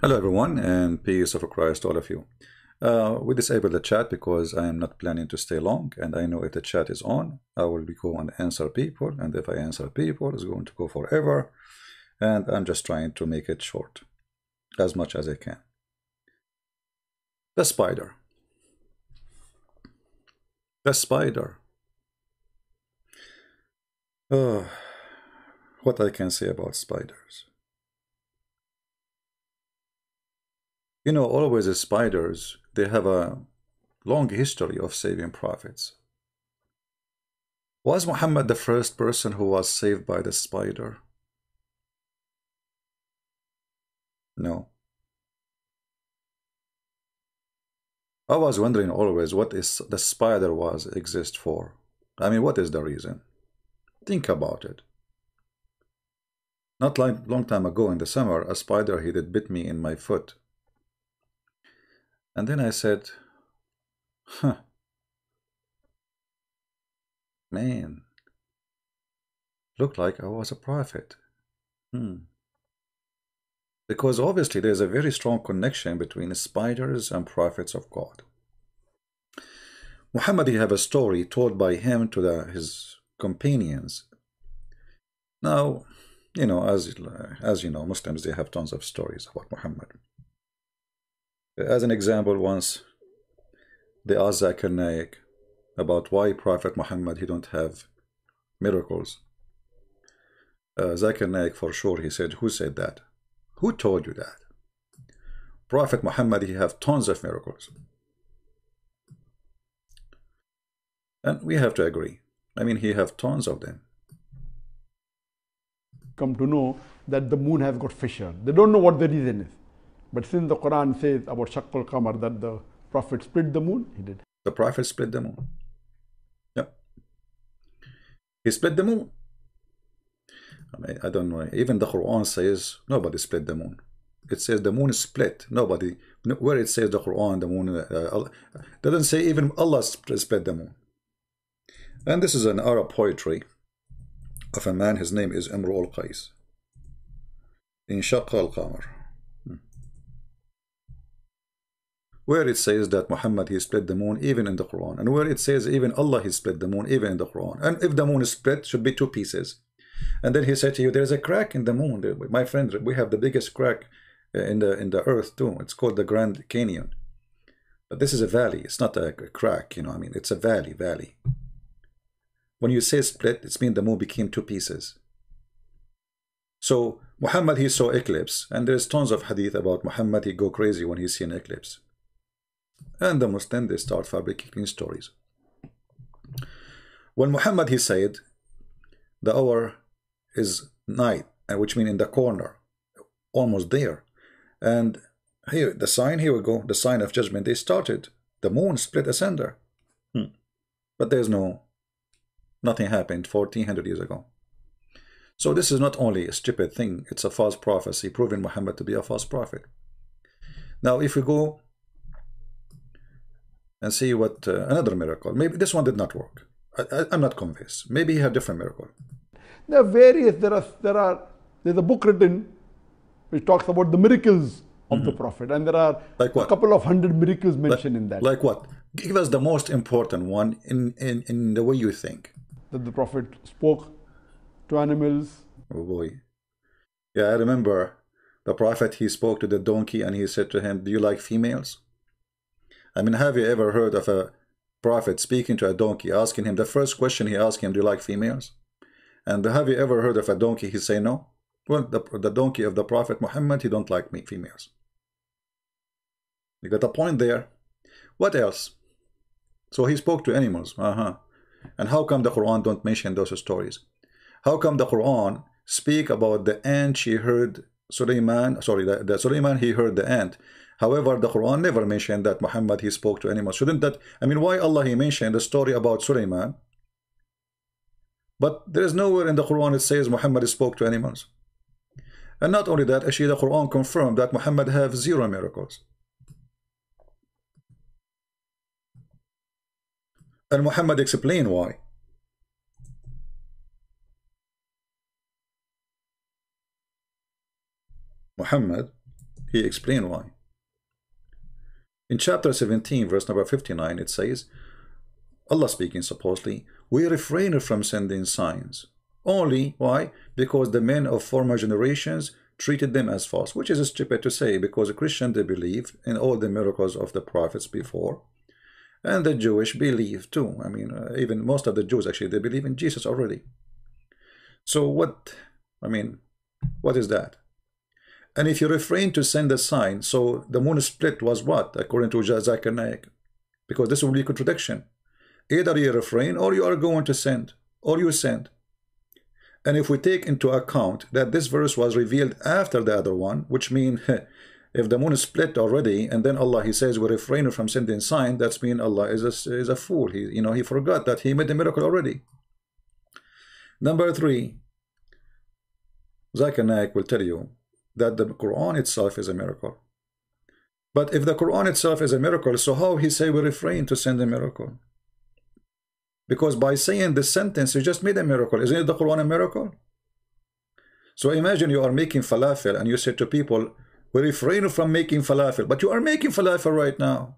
Hello everyone, and peace of Christ to all of you. We disabled the chat because I am not planning to stay long, and I know if the chat is on, I will go and answer people, and if I answer people, it's going to go forever, and I'm just trying to make it short as much as I can. The spider. The spider. What I can say about spiders. You know, always the spiders, they have a long history of saving prophets. Was Muhammad the first person who was saved by the spider? No. I was wondering always what is the spider was exist for. I mean, what is the reason? Think about it. Not like long time ago in the summer, a spider he did bit me in my foot. And then I said, huh, man, looked like I was a prophet. Because obviously there's a very strong connection between spiders and prophets of God. Muhammad, he have a story told by him to his companions. Now, you know, as you know, Muslims, they have tons of stories about Muhammad. As an example, once they asked Zakir Naik about why Prophet Muhammad, he don't have miracles. Zakir Naik, for sure, he said, who said that? Who told you that? Prophet Muhammad, he have tons of miracles. And we have to agree. I mean, he have tons of them. Come to know that the moon has got fissure. They don't know what the reason is. But since the Quran says about Shaqqal Qamar that the Prophet split the moon, he did. The Prophet split the moon. Yep. He split the moon. I mean, I don't know. Even the Quran says nobody split the moon. It says the moon is split. Nobody. Where it says the Quran, the moon doesn't say even Allah split the moon. And this is an Arab poetry of a man. His name is Imru al-Qais. In Shaqqa al-Qamar, where it says that Muhammad he split the moon even in the Quran, and where it says even Allah he split the moon even in the Quran. And if the moon is split, it should be two pieces. And then he said to you, there's a crack in the moon. My friend, we have the biggest crack in the earth too. It's called the Grand Canyon. But this is a valley. It's not a crack, you know. I mean, it's a valley. When you say split, it means the moon became two pieces. So Muhammad, he saw eclipse, and there's tons of hadith about Muhammad. He go crazy when he see an eclipse. And the Muslims, they start fabricating stories. When Muhammad, he said, the hour is night, and which means in the corner, almost there. And here, the sign, here we go, the sign of judgment, they started. The moon split asunder. But there's nothing happened 1400 years ago. So this is not only a stupid thing, it's a false prophecy, proving Muhammad to be a false prophet. Now, if we go and see what another miracle, maybe this one did not work. I'm not convinced. Maybe he had different miracle. There are various, there's a book written which talks about the miracles of the Prophet, and there are like what? A couple of hundred miracles mentioned in that. Like what? Give us the most important one in the way you think. That the Prophet spoke to animals. Oh boy. Yeah, I remember the Prophet, he spoke to the donkey and he said to him, do you like females? I mean, have you ever heard of a prophet speaking to a donkey, asking him, the first question he asked him, do you like females? And have you ever heard of a donkey, he say no? Well, the donkey of the Prophet Muhammad, he don't like females. You got a point there. What else? So he spoke to animals. And how come the Quran don't mention those stories? How come the Quran speak about the ant she heard Sulaiman, sorry, the Sulaiman he heard the ant. However, the Quran never mentioned that Muhammad he spoke to animals. Shouldn't that, I mean, why Allah he mentioned the story about Sulaiman? But there is nowhere in the Quran it says Muhammad spoke to animals. And not only that, actually the Quran confirmed that Muhammad have 0 miracles. And Muhammad explained why. Muhammad, He explained why. In chapter 17, verse number 59, it says, Allah speaking supposedly, we refrain from sending signs. Only, why? Because the men of former generations treated them as false, which is stupid to say, because a Christian, they believe in all the miracles of the prophets before, and the Jewish believe too. I mean, even most of the Jews, actually, they believe in Jesus already. So what, I mean, what is that? And if you refrain to send a sign, so the moon split was what, according to Zakir Naik? Because this will be contradiction. Either you refrain, or you are going to send, or you send. And if we take into account that this verse was revealed after the other one, which means if the moon is split already, and then Allah, he says we refrain from sending sign, that's mean Allah is a fool. He forgot that he made the miracle already. Number 3, Zakir Naik will tell you that the Quran itself is a miracle. But if the Quran itself is a miracle, so how he say we refrain to send a miracle? Because by saying this sentence, you just made a miracle. Isn't the Quran a miracle? So imagine you are making falafel and you say to people, we refrain from making falafel, but you are making falafel right now.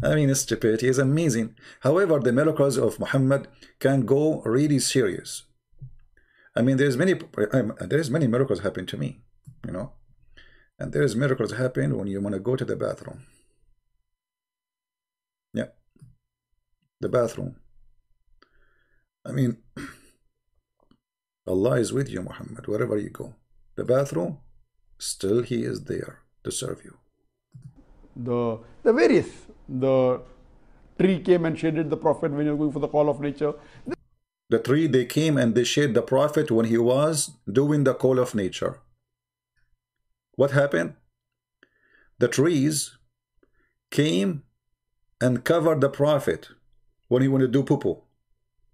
I mean, stupidity is amazing. However, the miracles of Muhammad can go really serious. I mean, there's many miracles happen to me, you know, and there's miracles happen when you want to go to the bathroom. Yeah, the bathroom. I mean, Allah is with you, Muhammad, wherever you go. The bathroom, still He is there to serve you. The tree came and shaded the Prophet when he was going for the call of nature. The tree, they came and they shaded the Prophet when he was doing the call of nature. What happened? The trees came and covered the Prophet when he wanted to do poo-poo.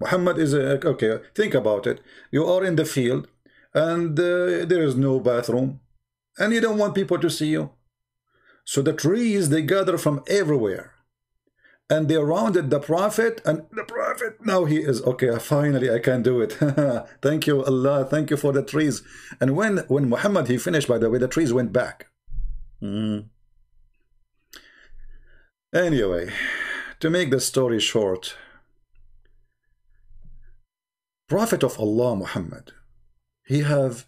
Muhammad is okay, think about it. You are in the field and there is no bathroom and you don't want people to see you. So the trees, they gather from everywhere and they surrounded the Prophet, and the Prophet, now he is okay, finally I can do it. Thank you, Allah, thank you for the trees. And when Muhammad, he finished, by the way, the trees went back. Anyway, to make the story short, Prophet of Allah Muhammad, he have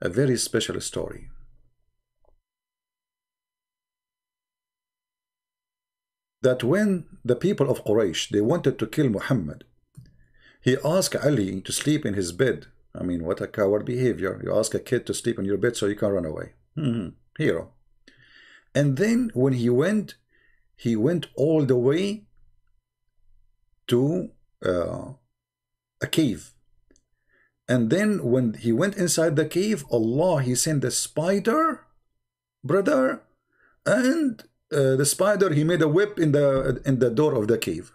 a very special story. That when the people of Quraysh, they wanted to kill Muhammad, he asked Ali to sleep in his bed. I mean, what a coward behavior. You ask a kid to sleep in your bed so you can run away. Hero. And then when he went all the way to a cave. And then when he went inside the cave, Allah, he sent a spider, brother, and the spider, he made a whip in the door of the cave.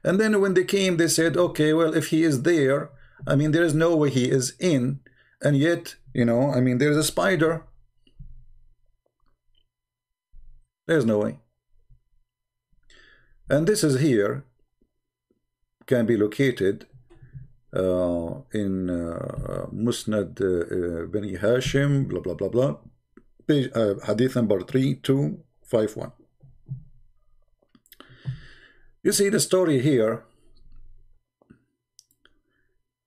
And then when they came, they said, okay, well, if he is there, I mean, there is no way he is in, and yet, you know, I mean, there's a spider. There's no way. And this is here, can be located in Musnad Bani Hashim, blah, blah, blah, blah, page, hadith number 3251. You see the story here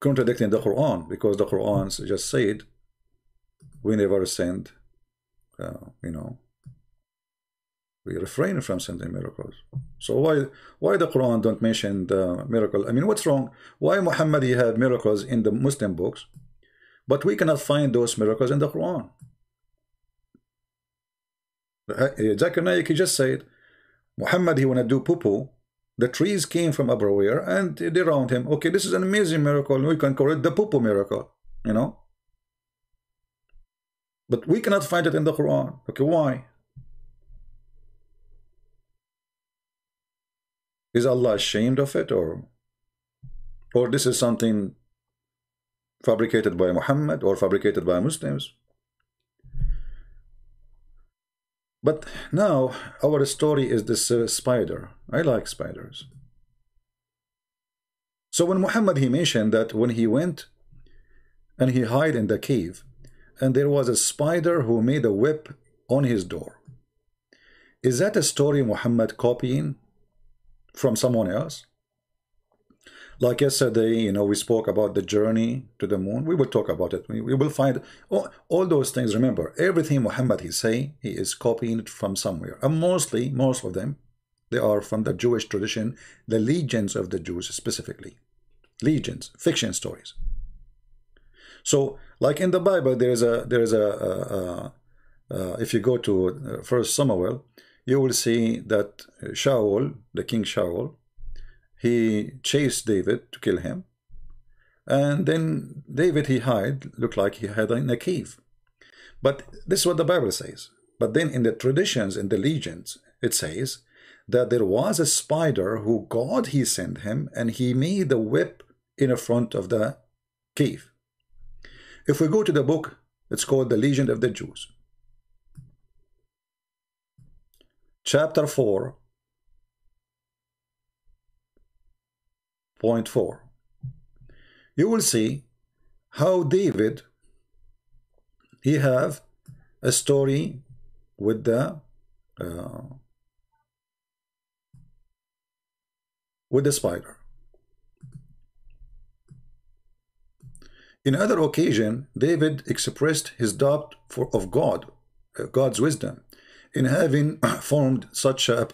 contradicting the Quran, because the Quran just said we never send, you know, we refrain from sending miracles. So why the Quran don't mention the miracle? I mean, what's wrong? Why Muhammad he had miracles in the Muslim books, but we cannot find those miracles in the Quran? Zakir Naik, he just said Muhammad, he want to do poo-poo. The trees came from everywhere and they around him. Okay, this is an amazing miracle. We can call it the poo-poo miracle, you know. But we cannot find it in the Quran. Okay, why? Is Allah ashamed of it, or this is something fabricated by Muhammad or fabricated by Muslims? But now our story is this spider. I like spiders. So when Muhammad, he mentioned that when he went and he hid in the cave, and there was a spider who made a web on his door. Is that a story Muhammad copying from someone else? Like yesterday, we spoke about the journey to the moon. We will talk about it. We will find all those things. Remember, everything Muhammad he is copying it from somewhere. And most of them, they are from the Jewish tradition, the legends of the Jews specifically. Legends, fiction stories. So, like in the Bible, there is a if you go to 1 Samuel, you will see that Shaul, the king Shaul, he chased David to kill him, and then David he looked like he hid in a cave. But this is what the Bible says. But then in the traditions, in the legends, it says that there was a spider who God he sent him, and he made the web in the front of the cave. If we go to the book, it's called The Legend of the Jews. Chapter 4.4. You will see how David, he have a story with the spider. In other occasion, David expressed his doubt of God's wisdom in having formed such a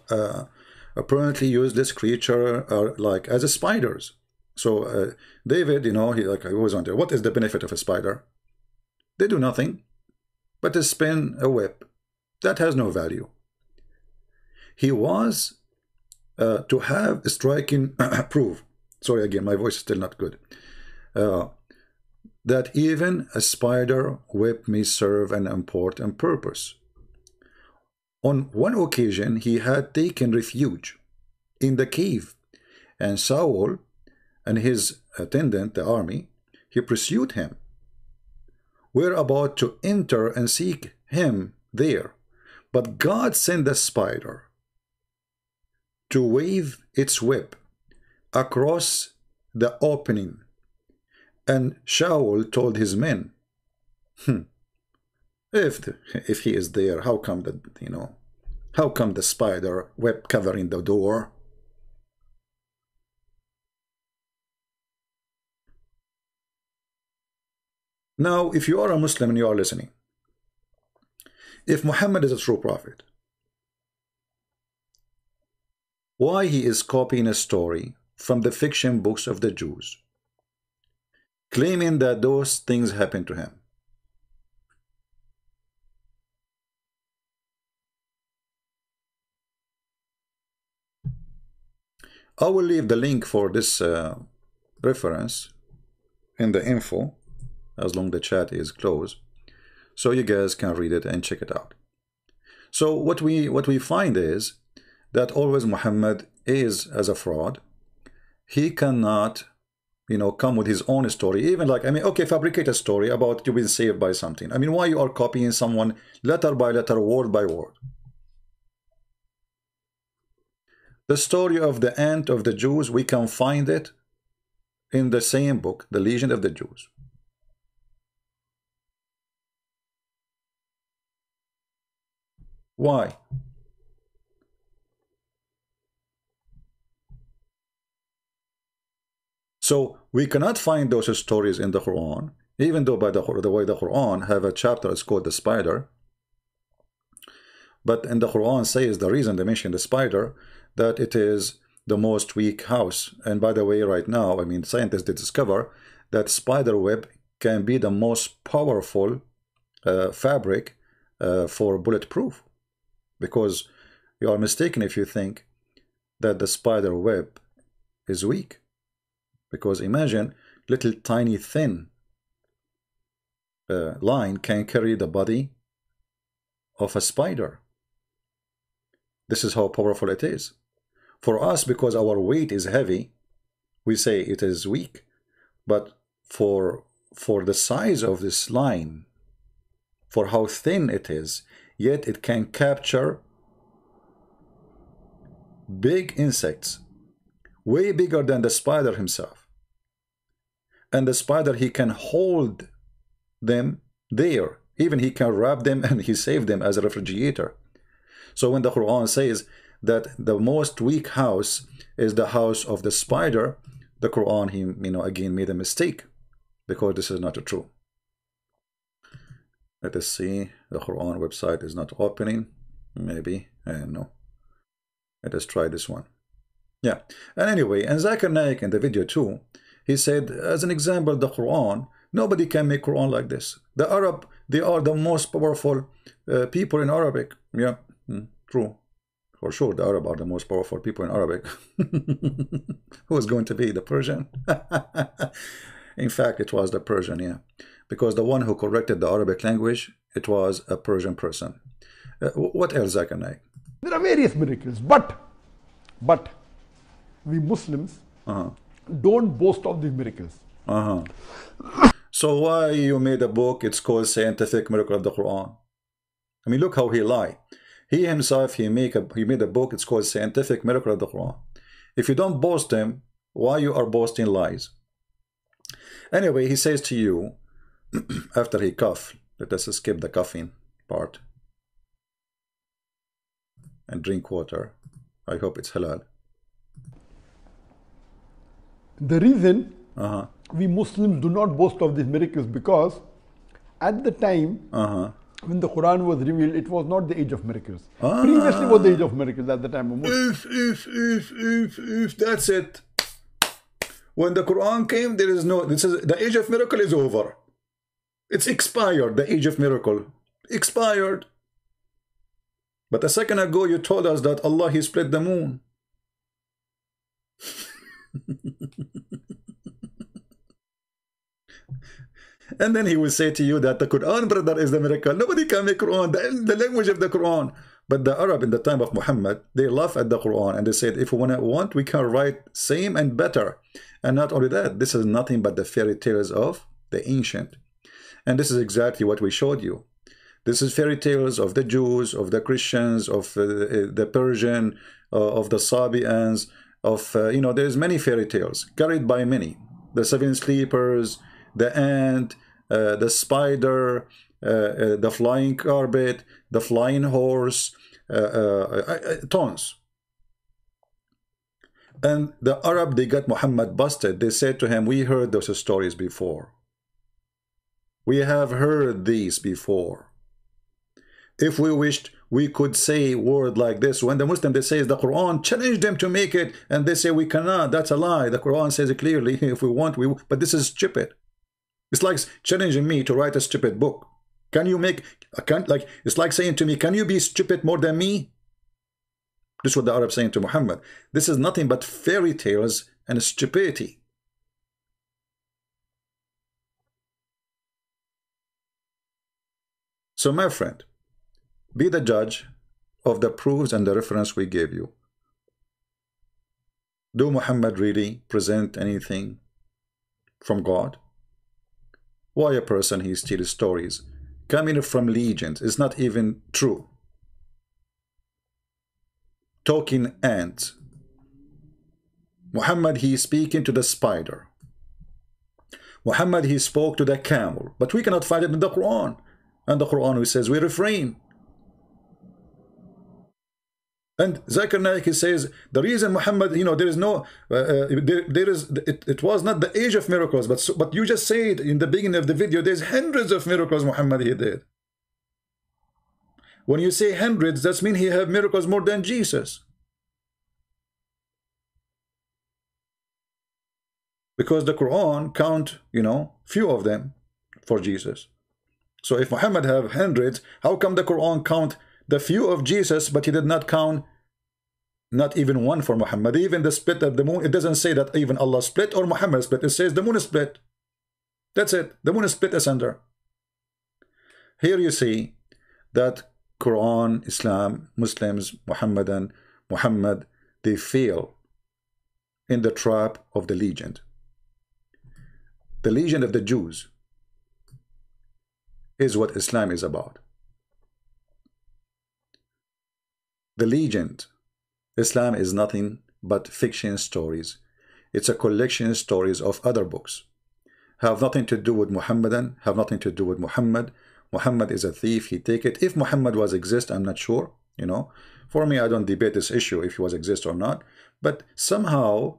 apparently useless creature like as a spiders. So David, he was wondering, what is the benefit of a spider? They do nothing but to spin a web that has no value. He was to have a striking proof. Sorry again, my voice is still not good. That even a spider web may serve an important purpose. On one occasion, he had taken refuge in the cave, and Saul and his attendant, the army, he pursued him. Were about to enter and seek him there, but God sent the spider to wave its web across the opening. And Shaul told his men, if he is there, how come the spider web covering the door? Now, if you are a Muslim and you are listening, if Muhammad is a true prophet, why he is copying a story from the fiction books of the Jews, claiming that those things happened to him? I will leave the link for this reference in the info, as long as the chat is closed, so you guys can read it and check it out. So what we find is that always Muhammad is as a fraud. He cannot come with his own story, even okay, fabricate a story about you being saved by something. Why you are copying someone letter by letter, word by word? The story of the end of the Jews, we can find it in the same book, The Legend of the Jews. Why? So we cannot find those stories in the Quran, even though by the way the Quran have a chapter it's called the spider. But in the Quran says the reason they mention the spider, that it is the most weak house. And by the way, right now, scientists did discover that spider web can be the most powerful fabric for bulletproof, because you are mistaken if you think that the spider web is weak. Because imagine little tiny thin line can carry the body of a spider. This is how powerful it is. For us, because our weight is heavy, we say it is weak. But for the size of this line, for how thin it is, yet it can capture big insects, way bigger than the spider himself. And the spider, he can hold them there. Even he can wrap them and he saved them as a refrigerator. So when the Quran says that the most weak house is the house of the spider, the Quran, he, again made a mistake, because this is not true. Let us see. The Quran website is not opening. Maybe, I don't know. Let us try this one. Yeah. And anyway, and Zakir Naik in the video too, he said, as an example, the Quran, nobody can make Quran like this. The Arab, they are the most powerful people in Arabic. Yeah, true. For sure, the Arab are the most powerful people in Arabic. Who is going to be the Persian? In fact, it was the Persian, yeah. Because the one who corrected the Arabic language, it was a Persian person. What else, Zakir Naik? There are various miracles, but we Muslims don't boast of these miracles. So why you made a book? It's called Scientific Miracle of the Quran. I mean, look how he lied. He himself, he made a book. It's called Scientific Miracle of the Quran. If you don't boast him, why you are boasting lies? Anyway, he says to you, after he coughed, let us skip the coughing part and drink water. I hope it's halal. The reason we Muslims do not boast of these miracles, because at the time when the Quran was revealed, it was not the age of miracles. Previously was the age of miracles at the time of Muslims. If that's it. When the Quran came, there is no, this is, the age of miracle is over. It's expired, the age of miracle. Expired. But a second ago, you told us that Allah, He split the moon. And then he will say to you that the Quran, brother, is the miracle. Nobody can make Quran, the language of the Quran. But the Arab in the time of Muhammad, they laugh at the Quran and they said, if we want, we can write same and better. And not only that, this is nothing but the fairy tales of the ancient. And this is exactly what we showed you. This is fairy tales of the Jews, of the Christians, of the Persian, of the Sabians, of, there's many fairy tales carried by many. The seven sleepers, the ant, the spider, the flying carpet, the flying horse, tons. And the Arab, they got Muhammad busted. They said to him, we heard those stories before. We have heard these before. If we wished, we could say a word like this. When the Muslim, they say the Quran, challenge them to make it, and they say we cannot. That's a lie. The Quran says it clearly. If we want, we will. But this is stupid. It's like challenging me to write a stupid book. Can you make, it's like saying to me, can you be stupid more than me? This is what the Arabs saying to Muhammad. This is nothing but fairy tales and stupidity. So my friend, be the judge of the proofs and the reference we gave you. Do Muhammad really present anything from God? Why a person he steals stories coming from legends is not even true? Talking ants. Muhammad, he is speaking to the spider. Muhammad, he spoke to the camel, but we cannot find it in the Quran. And the Quran, we says we refrain. And Zakir Naik, he says the reason Muhammad, there is no, it was not the age of miracles, but you just said in the beginning of the video, there's hundreds of miracles Muhammad he did. When you say hundreds, that means he have miracles more than Jesus. Because the Quran count, few of them for Jesus. So if Muhammad have hundreds, how come the Quran count the few of Jesus, but he did not count not even one for Muhammad? Even the split of the moon, it doesn't say that even Allah split or Muhammad split. It says the moon is split. That's it. The moon is split asunder. Here you see that Quran, Islam, Muslims, Muhammad, they fail in the trap of the legend. The legend of the Jews is what Islam is about. The legend, Islam is nothing but fiction stories. It's a collection of stories of other books. have nothing to do with Muhammadan, have nothing to do with Muhammad. Muhammad is a thief, he take it. If Muhammad was exist, I'm not sure, you know. For me, I don't debate this issue if he was exist or not. But somehow,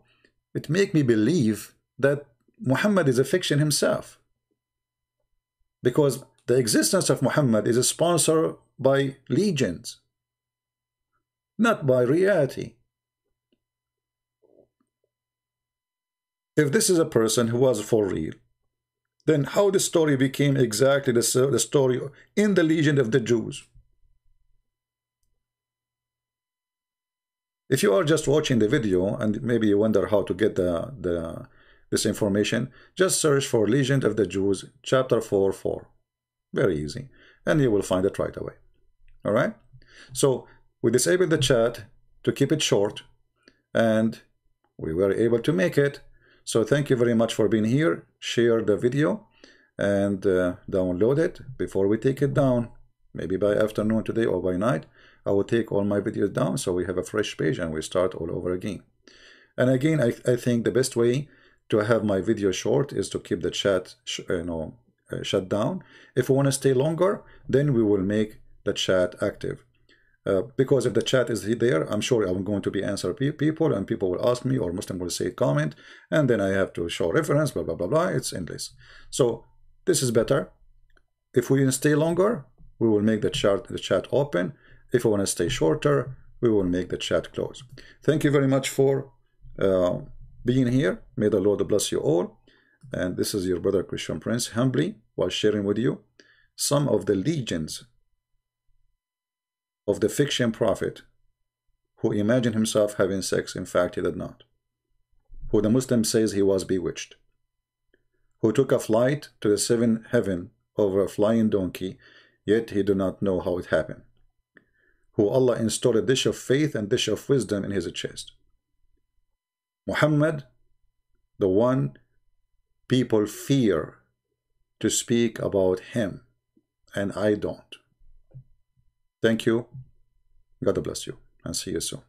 it make me believe that Muhammad is a fiction himself. Because the existence of Muhammad is sponsored by legends, not by reality. If this is a person who was for real, then how the story became exactly the story in the legend of the Jews? If you are just watching the video and maybe you wonder how to get this information, just search for Legend of the Jews, chapter 4:4. Very easy. And you will find it right away. All right? So we disabled the chat to keep it short, and we were able to make it. So thank you very much for being here. Share the video and download it before we take it down. Maybe by afternoon today or by night, I will take all my videos down so we have a fresh page and we start all over again. And again, I think the best way to have my video short is to keep the chat shut down. If we want to stay longer, then we will make the chat active. Because if the chat is there, I'm sure I'm going to be answer people, and people will ask me, or Muslim will say comment, and then I have to show reference, blah blah blah blah. It's endless. So this is better. If we stay longer, we will make the chat open. If we want to stay shorter, we will make the chat close. Thank you very much for being here. May the Lord bless you all. And this is your brother Christian Prince, humbly while sharing with you some of the legends of the fiction prophet who imagined himself having sex. In fact, he did not. Who the Muslim says he was bewitched. Who took a flight to the seventh heaven over a flying donkey, yet he did not know how it happened. Who Allah installed a dish of faith and dish of wisdom in his chest. Muhammad, the one people fear to speak about him, and I don't. Thank you. God bless you, and see you soon.